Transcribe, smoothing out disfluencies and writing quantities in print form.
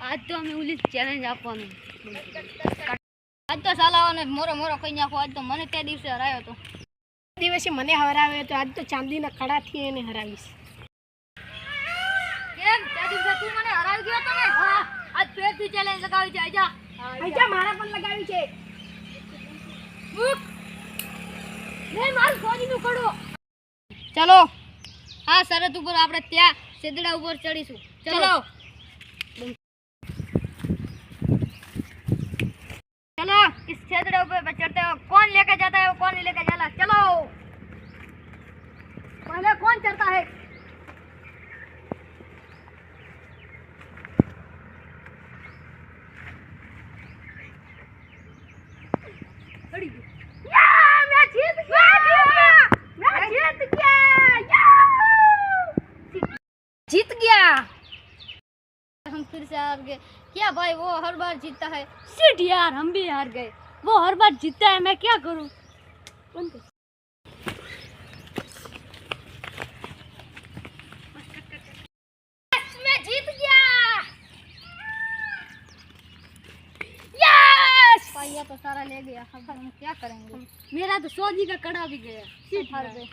आज तो हमें उली चैलेंज આપવાનું આજ તો સાલાઓને મોરો મોરો કહી નાખો આજ તો મને તે દિવસે હરાયો તો દિવસે મને હરાવ્યો તો આજ તો ચાંદીના કડાથી એને હરાવીશ કેમ તે દિવસે તું મને હરાવી ગયો તો ને હા આજ ફેરથી ચેલેન્જ લગાવી છે આજા આજા મારા પણ લગાવી છે લે મારું ફોજીનું કડો ચલો આ શરત ઉપર આપણે ત્યાં સેદડા ઉપર ચડીશું ચલો चलो इस क्षेत्र पे चढ़ते हो कौन लेकर जाता है कौन नहीं लेकर जाता चलो पहले कौन चढ़ता है मैं जीत गया हम फिर से हार गए क्या भाई वो हर बार जीतता है शिट यार हम भी हार गए वो हर बार जीतता है मैं क्या करूं मैं जीत गया यस पाइया तो सारा ले गया अब हम क्या करेंगे मेरा तो 100 जी का कड़ा भी गया शिट हार गए